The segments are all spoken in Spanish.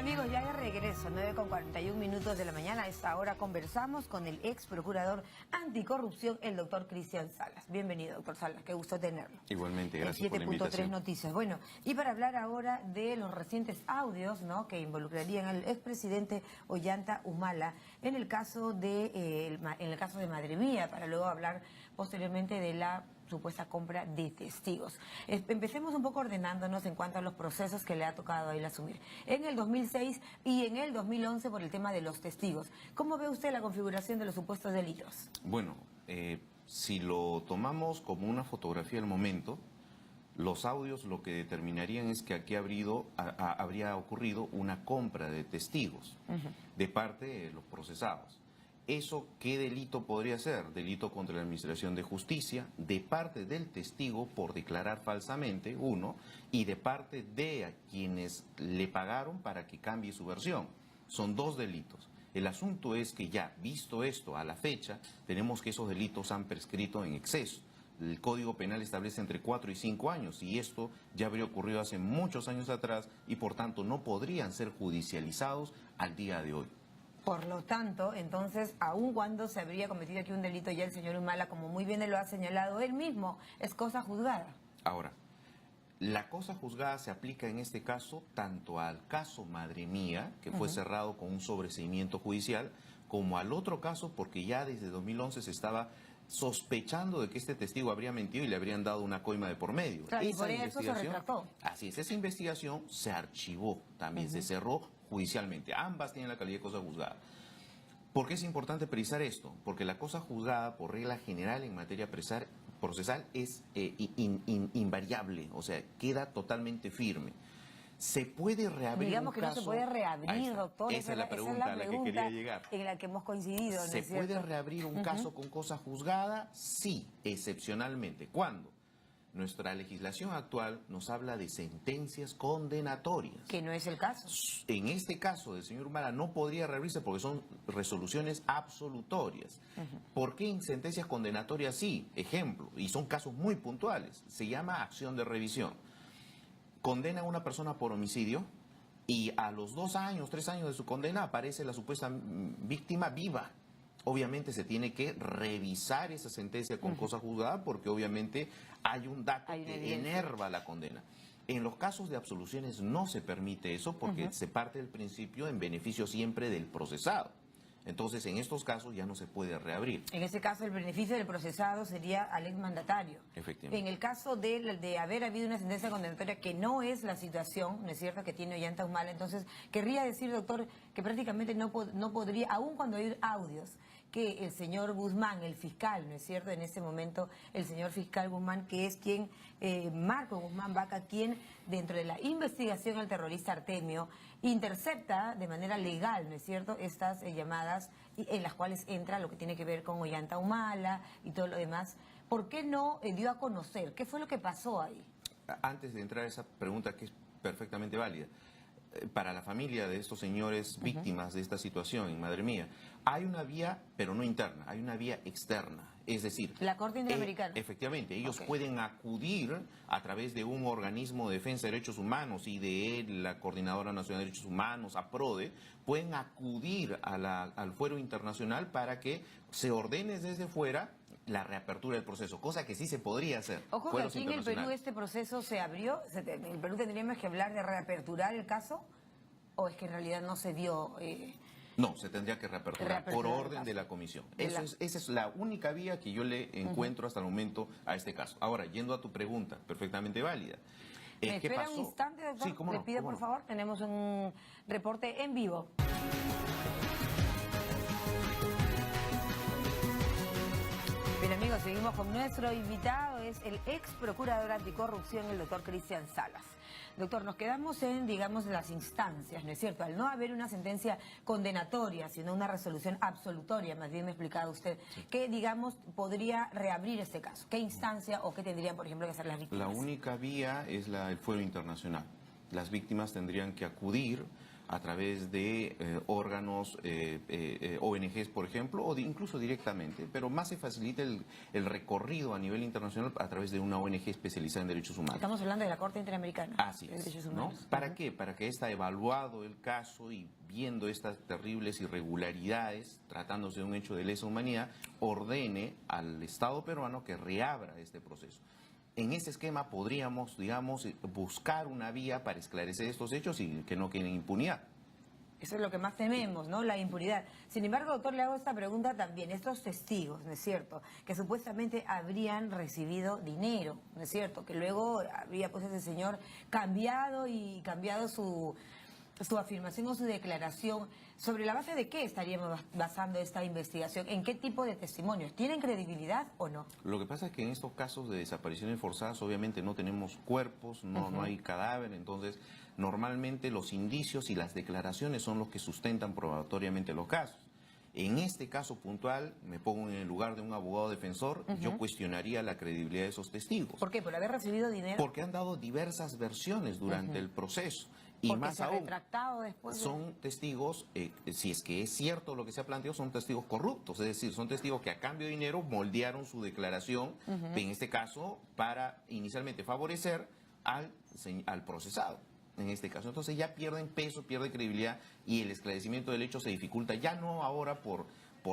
amigos, ya de regreso, 9:41 de la mañana. A esta hora conversamos con el ex procurador anticorrupción, el doctor Cristian Salas. Bienvenido, doctor Salas, qué gusto tenerlo. Igualmente, gracias por la invitación. 7.3 Noticias. Bueno, y para hablar ahora de los recientes audios, ¿no?, que involucrarían al expresidente Ollanta Humala en el caso de Madre Mía, para luego hablar posteriormente de la supuesta compra de testigos. Empecemos un poco ordenándonos en cuanto a los procesos que le ha tocado a él asumir. En el 2006 y en el 2011 por el tema de los testigos. ¿Cómo ve usted la configuración de los supuestos delitos? Bueno, si lo tomamos como una fotografía del momento, los audios lo que determinarían es que aquí habría ocurrido una compra de testigos de parte de los procesados. ¿Eso qué delito podría ser? Delito contra la Administración de Justicia, de parte del testigo por declarar falsamente, uno, y de parte de a quienes le pagaron para que cambie su versión. Son dos delitos. El asunto es que ya, visto esto a la fecha, tenemos que esos delitos han prescrito en exceso. El Código Penal establece entre 4 y 5 años y esto ya habría ocurrido hace muchos años atrás y por tanto no podrían ser judicializados al día de hoy. Por lo tanto, entonces, aun cuando se habría cometido aquí un delito, ya el señor Humala, como muy bien lo ha señalado él mismo, es cosa juzgada. Ahora, la cosa juzgada se aplica en este caso tanto al caso Madre Mía, que fue cerrado con un sobreseimiento judicial, como al otro caso, porque ya desde 2011 se estaba sospechando de que este testigo habría mentido y le habrían dado una coima de por medio. Claro, y por eso se retractó. Así es, esa investigación se archivó, también se cerró judicialmente. Ambas tienen la calidad de cosa juzgada. ¿Por qué es importante precisar esto? Porque la cosa juzgada, por regla general en materia procesal, es invariable, o sea, queda totalmente firme. ¿Se puede reabrir Digamos un que caso? No se puede reabrir, doctor. Esa es la pregunta a la que quería llegar. En la que hemos coincidido, ¿no ¿Se es cierto? puede reabrir un caso con cosa juzgada? Sí, excepcionalmente. ¿Cuándo? Nuestra legislación actual nos habla de sentencias condenatorias. Que no es el caso. En este caso del señor Humala no podría reabrirse porque son resoluciones absolutorias. ¿Por qué en sentencias condenatorias sí? Ejemplo, y son casos muy puntuales, se llama acción de revisión. Condena a una persona por homicidio y a los 2 años, 3 años de su condena aparece la supuesta víctima viva. Obviamente se tiene que revisar esa sentencia con cosa juzgada porque obviamente hay un dato que enerva la condena. En los casos de absoluciones no se permite eso porque se parte del principio en beneficio siempre del procesado. Entonces, en estos casos ya no se puede reabrir. En ese caso, el beneficio del procesado sería al exmandatario. Efectivamente. En el caso de haber habido una sentencia condenatoria, que no es la situación, ¿no es cierto?, que tiene Ollanta Humala, entonces, querría decir, doctor, que prácticamente no podría, aun cuando hay audios, que el señor Guzmán, el fiscal, ¿no es cierto?, en este momento, el señor fiscal Guzmán, que es quien, Marco Guzmán Vaca, quien, dentro de la investigación al terrorista Artemio, intercepta de manera legal, ¿no es cierto?, estas llamadas en las cuales entra lo que tiene que ver con Ollanta Humala y todo lo demás. ¿Por qué no dio a conocer? ¿Qué fue lo que pasó ahí? Antes de entrar a esa pregunta que es perfectamente válida, para la familia de estos señores víctimas de esta situación en Madre Mía, hay una vía, pero no interna, hay una vía externa. Es decir, la Corte Interamericana. Efectivamente, ellos pueden acudir a través de un organismo de defensa de derechos humanos y de la Coordinadora Nacional de Derechos Humanos, APRODE, pueden acudir al fuero internacional para que se ordene desde fuera la reapertura del proceso, cosa que sí se podría hacer. Ojo que aquí en el Perú este proceso se abrió, ¿en el Perú tendríamos que hablar de reaperturar el caso? ¿O es que en realidad no se dio...? No, se tendría que reaperturar por orden de la comisión. Esa es la única vía que yo le encuentro hasta el momento a este caso. Ahora, yendo a tu pregunta, perfectamente válida. ¿Me espera un instante, doctor? Sí, ¿cómo no? Le pido, por favor, tenemos un reporte en vivo. Bien, amigos, seguimos con nuestro invitado, es el ex procurador anticorrupción, el doctor Cristian Salas. Doctor, nos quedamos en, digamos, las instancias, ¿no es cierto? Al no haber una sentencia condenatoria, sino una resolución absolutoria, más bien me ha explicado usted, que, digamos, podría reabrir este caso. ¿Qué instancia o qué tendrían, por ejemplo, que hacer las víctimas? La única vía es el fuero internacional. Las víctimas tendrían que acudir a través de órganos, ONGs, por ejemplo, o incluso directamente, pero más se facilita el recorrido a nivel internacional a través de una ONG especializada en derechos humanos. Estamos hablando de la Corte Interamericana Así de es, Derechos ¿no? Humanos. ¿Para qué? Para que ésta, evaluado el caso y viendo estas terribles irregularidades, tratándose de un hecho de lesa humanidad, ordene al Estado peruano que reabra este proceso. En ese esquema podríamos, digamos, buscar una vía para esclarecer estos hechos y que no queden impunidad. Eso es lo que más tememos, ¿no? La impunidad. Sin embargo, doctor, le hago esta pregunta también. Estos testigos, ¿no es cierto?, que supuestamente habrían recibido dinero, ¿no es cierto?, que luego habría, pues, ese señor cambiado su afirmación o su declaración. ¿Sobre la base de qué estaríamos basando esta investigación? ¿En qué tipo de testimonios? ¿Tienen credibilidad o no? Lo que pasa es que en estos casos de desapariciones forzadas obviamente no tenemos cuerpos, no hay cadáver, entonces normalmente los indicios y las declaraciones son los que sustentan probatoriamente los casos. En este caso puntual, me pongo en el lugar de un abogado defensor, yo cuestionaría la credibilidad de esos testigos. ¿Por qué? ¿Por haber recibido dinero? Porque han dado diversas versiones durante el proceso. Y porque más se ha aún, retractado después. son testigos, si es que es cierto lo que se ha planteado, son testigos corruptos, es decir, son testigos que a cambio de dinero moldearon su declaración, en este caso, para inicialmente favorecer al procesado. En este caso, entonces ya pierden peso, pierden credibilidad y el esclarecimiento del hecho se dificulta, ya no ahora por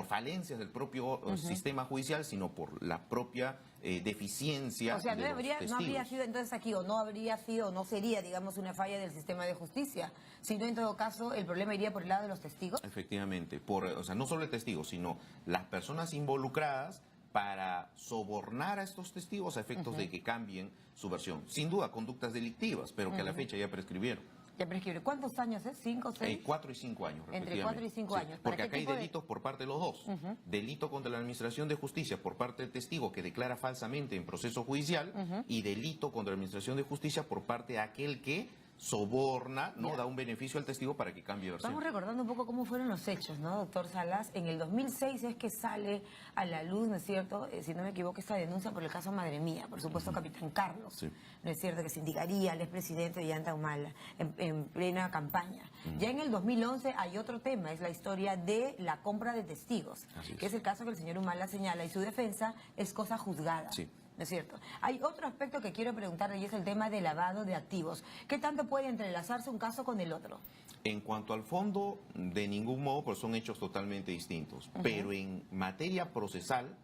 falencias del propio sistema judicial, sino por la propia deficiencia. O sea, de no los habría testigos. sido entonces aquí, o no habría sido, o no sería, digamos, una falla del sistema de justicia, sino en todo caso el problema iría por el lado de los testigos. Efectivamente, o sea, no solo el testigo, sino las personas involucradas para sobornar a estos testigos a efectos de que cambien su versión. Sin duda, conductas delictivas, pero que a la fecha ya prescribieron. Ya prescribe. ¿Cuántos años es? ¿5, 6? 4 y 5 años, Entre 4 y 5 años. Porque ¿Para acá qué hay tipo de- delitos por parte de los dos. Delito contra la administración de justicia por parte del testigo que declara falsamente en proceso judicial y delito contra la administración de justicia por parte de aquel que soborna, ¿no? Ya. Da un beneficio al testigo para que cambie de versión. Vamos recordando un poco cómo fueron los hechos, ¿no, doctor Salas? En el 2006 es que sale a la luz, ¿no es cierto?, si no me equivoco, esta denuncia por el caso Madre Mía, por supuesto, Capitán Carlos, Sí. ¿no es cierto?, que se indicaría al expresidente Ollanta Humala en plena campaña. Ya en el 2011 hay otro tema, es la historia de la compra de testigos, Así es. que es el caso que el señor Humala señala, y su defensa es cosa juzgada. Sí. ¿No es cierto? Hay otro aspecto que quiero preguntarle y es el tema de lavado de activos. ¿Qué tanto puede entrelazarse un caso con el otro? En cuanto al fondo, de ningún modo, pues son hechos totalmente distintos. Pero en materia procesal,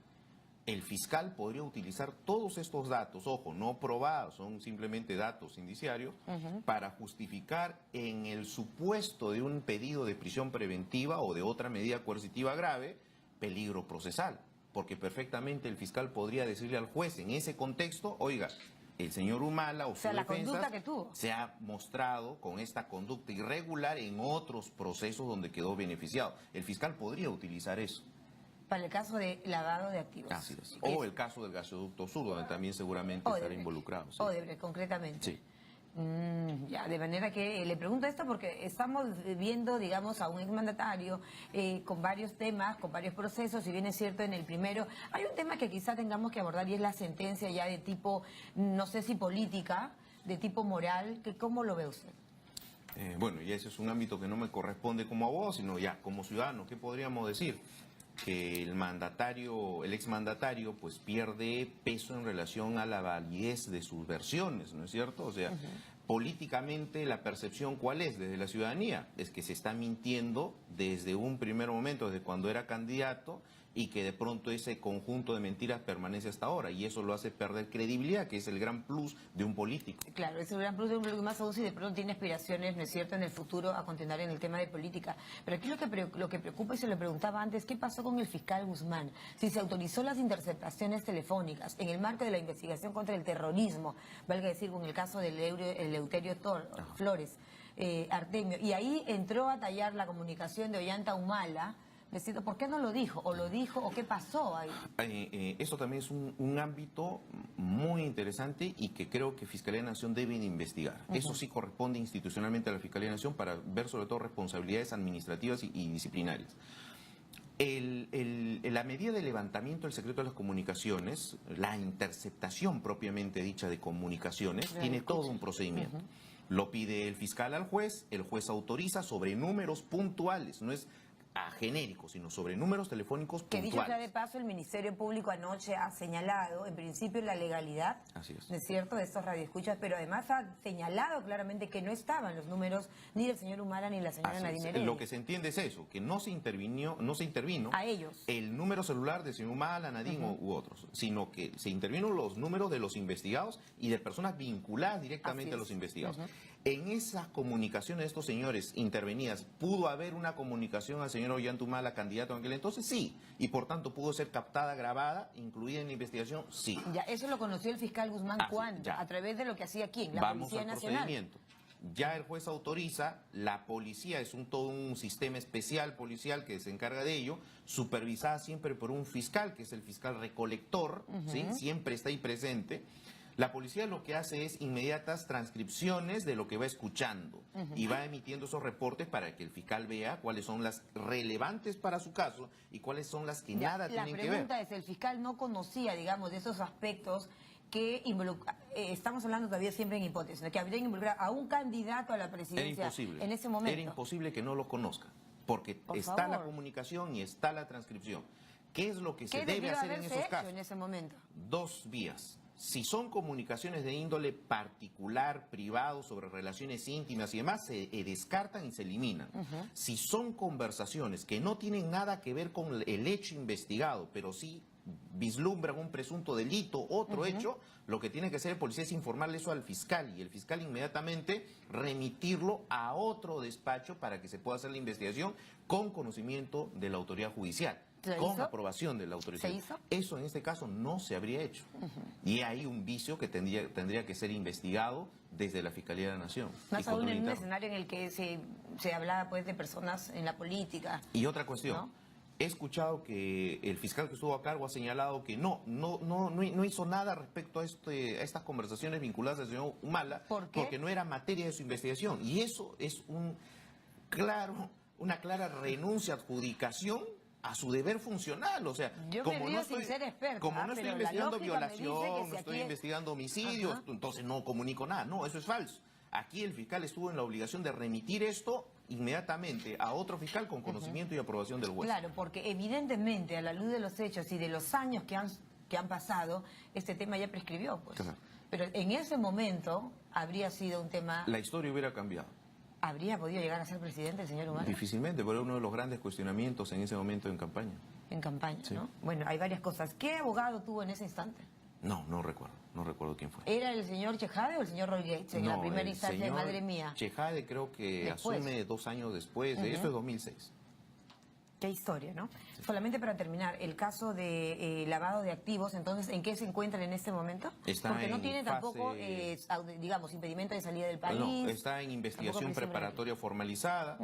el fiscal podría utilizar todos estos datos, ojo, no probados, son simplemente datos indiciarios, para justificar en el supuesto de un pedido de prisión preventiva o de otra medida coercitiva grave, peligro procesal. Porque perfectamente el fiscal podría decirle al juez en ese contexto, oiga, el señor Humala o sea, su la defensa conducta que tuvo. se ha mostrado con esta conducta irregular en otros procesos donde quedó beneficiado. El fiscal podría utilizar eso. Para el caso de lavado de activos. Así es. O el caso del gasoducto sur, donde también seguramente estará Odebrecht. involucrado. Sí. Odebrecht, concretamente. Sí. Ya, de manera que le pregunto esto porque estamos viendo, digamos, a un exmandatario con varios temas, con varios procesos, si bien es cierto en el primero, hay un tema que quizá tengamos que abordar y es la sentencia ya de tipo, no sé si política, de tipo moral, que ¿cómo lo ve usted? Bueno, y ese es un ámbito que no me corresponde como abogado, sino ya como ciudadano. ¿Qué podríamos decir? Que el mandatario, el exmandatario, pues pierde peso en relación a la validez de sus versiones, ¿no es cierto? O sea, políticamente la percepción, ¿cuál es desde la ciudadanía? Es que se está mintiendo desde un primer momento, desde cuando era candidato, y que de pronto ese conjunto de mentiras permanece hasta ahora, y eso lo hace perder credibilidad, que es el gran plus de un político. Claro, es un gran plus de un político, más aún si de pronto tiene aspiraciones, ¿no es cierto?, en el futuro a continuar en el tema de política. Pero aquí lo que preocupa, y se lo preguntaba antes, ¿qué pasó con el fiscal Guzmán? Si se autorizó las interceptaciones telefónicas en el marco de la investigación contra el terrorismo, valga decir, con el caso del Eleuterio Flores, Artemio, y ahí entró a tallar la comunicación de Ollanta Humala. Necesito, ¿por qué no lo dijo? ¿O lo dijo? ¿O qué pasó ahí? Esto también es un ámbito muy interesante y que creo que Fiscalía de Nación debe de investigar. Eso sí corresponde institucionalmente a la Fiscalía de Nación para ver sobre todo responsabilidades administrativas y disciplinarias. La medida de levantamiento del secreto de las comunicaciones, la interceptación propiamente dicha de comunicaciones, tiene todo un procedimiento. Lo pide el fiscal al juez, el juez autoriza sobre números puntuales, no es genérico, sino sobre números telefónicos Que puntuales. dicho sea de paso, el Ministerio Público anoche ha señalado, en principio, la legalidad, Así es. ¿no es cierto?, de estos radioescuchas, pero además ha señalado claramente que no estaban los números ni del señor Humala ni de la señora Así Nadine es. Heredia. Lo que se entiende es eso, que no se intervino A ellos. el número celular de señor Humala, Nadine u otros, sino que se intervino los números de los investigados y de personas vinculadas directamente a los investigados. En esas comunicaciones de estos señores intervenidas, ¿pudo haber una comunicación al señor Ollantumala, candidato en aquel entonces? Sí. Y por tanto, ¿pudo ser captada, grabada, incluida en la investigación? Sí. Ya, eso lo conoció el fiscal Guzmán ¿cuándo? ya. A través de lo que hacía aquí, la Vamos Policía al Nacional. procedimiento. Ya el juez autoriza, la policía es todo un sistema especial policial que se encarga de ello, supervisada siempre por un fiscal, que es el fiscal recolector, ¿sí? Siempre está ahí presente. La policía lo que hace es inmediatas transcripciones de lo que va escuchando y va emitiendo esos reportes para que el fiscal vea cuáles son las relevantes para su caso y cuáles son las que nada tienen que ver. La pregunta es, el fiscal no conocía, digamos, de esos aspectos que estamos hablando todavía siempre en hipótesis, ¿no?, que habrían involucrado a un candidato a la presidencia en ese momento. Era imposible que no lo conozca, porque está la comunicación y está la transcripción. ¿Qué es lo que se debe hacer en esos casos? En ese momento? Dos vías. Si son comunicaciones de índole particular, privado, sobre relaciones íntimas y demás, se descartan y se eliminan. Si son conversaciones que no tienen nada que ver con el hecho investigado, pero sí vislumbran un presunto delito, otro hecho, lo que tiene que hacer el policía es informarle eso al fiscal y el fiscal inmediatamente remitirlo a otro despacho para que se pueda hacer la investigación con conocimiento de la autoridad judicial. Con aprobación de la autoridad. ¿Se hizo? Eso en este caso no se habría hecho. Y hay un vicio que tendría que ser investigado desde la Fiscalía de la Nación. Más aún en un escenario en el que se hablaba pues de personas en la política. Y otra cuestión, ¿no? He escuchado que el fiscal que estuvo a cargo ha señalado que no hizo nada respecto a estas conversaciones vinculadas al señor Humala. ¿Por qué? Porque no era materia de su investigación. Y eso es una clara renuncia, adjudicación a su deber funcional, o sea, yo como me río sin ser experta, como no estoy investigando violación, si no estoy investigando homicidios, entonces no comunico nada. No, eso es falso. Aquí el fiscal estuvo en la obligación de remitir esto inmediatamente a otro fiscal con conocimiento y aprobación del juez. Claro, porque evidentemente a la luz de los hechos y de los años que han pasado, este tema ya prescribió, pues. Claro. Pero en ese momento habría sido un tema... La historia hubiera cambiado. ¿Habría podido llegar a ser presidente el señor Humala? Difícilmente, pero era uno de los grandes cuestionamientos en ese momento en campaña. En campaña, sí. ¿no? Bueno, hay varias cosas. ¿Qué abogado tuvo en ese instante? No recuerdo quién fue. ¿Era el señor Chejade o el señor Roy Gates en la primera instancia, madre mía? Chejade creo que asume 2 años después, esto es 2006. Qué historia, ¿no? Sí. Solamente para terminar, el caso de lavado de activos, entonces, ¿en qué se encuentran en este momento? Porque no tiene tampoco, digamos, impedimento de salida del país. No, está en investigación preparatoria formalizada.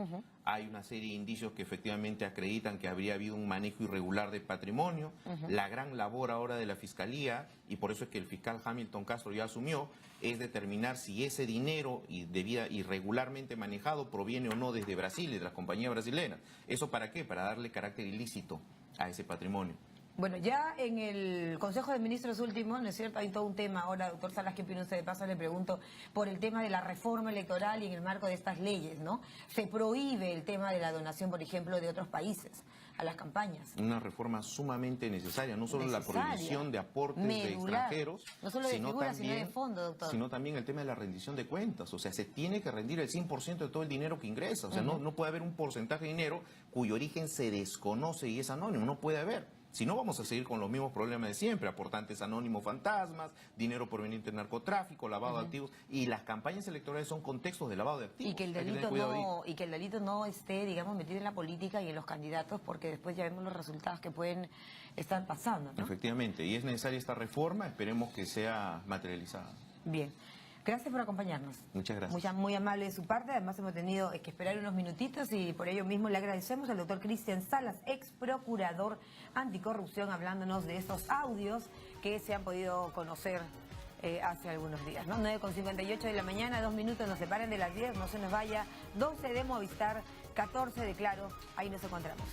Hay una serie de indicios que efectivamente acreditan que habría habido un manejo irregular de patrimonio. La gran labor ahora de la Fiscalía, y por eso es que el fiscal Hamilton Castro ya asumió, es determinar si ese dinero irregularmente manejado proviene o no desde Brasil, de las compañías brasileñas. ¿Eso para qué? Para darle carácter ilícito a ese patrimonio. Bueno, ya en el Consejo de Ministros último, ¿no es cierto? Hay todo un tema ahora, doctor Salas, ¿qué opina usted? De paso le pregunto por el tema de la reforma electoral y en el marco de estas leyes, ¿no? Se prohíbe el tema de la donación, por ejemplo, de otros países a las campañas. Una reforma sumamente necesaria, no solo la prohibición de aportes de extranjeros, no solo de figuras, sino de fondo, doctor. Sino también el tema de la rendición de cuentas, o sea, se tiene que rendir el 100% de todo el dinero que ingresa, o sea, no puede haber un porcentaje de dinero cuyo origen se desconoce y es anónimo, no puede haber. Si no, vamos a seguir con los mismos problemas de siempre, aportantes anónimos fantasmas, dinero proveniente del narcotráfico, lavado de activos, y las campañas electorales son contextos de lavado de activos. Y que el delito no esté, digamos, metido en la política y en los candidatos, porque después ya vemos los resultados que pueden estar pasando, ¿no? Efectivamente, y es necesaria esta reforma, esperemos que sea materializada. Bien. Gracias por acompañarnos. Muchas gracias. Muy amable de su parte. Además hemos tenido que esperar unos minutitos y por ello mismo le agradecemos al doctor Cristian Salas, ex procurador anticorrupción, hablándonos de estos audios que se han podido conocer hace algunos días, ¿no? 9:58 de la mañana, 2 minutos nos separan de las 10, no se nos vaya. 12 de Movistar, 14 de Claro, ahí nos encontramos.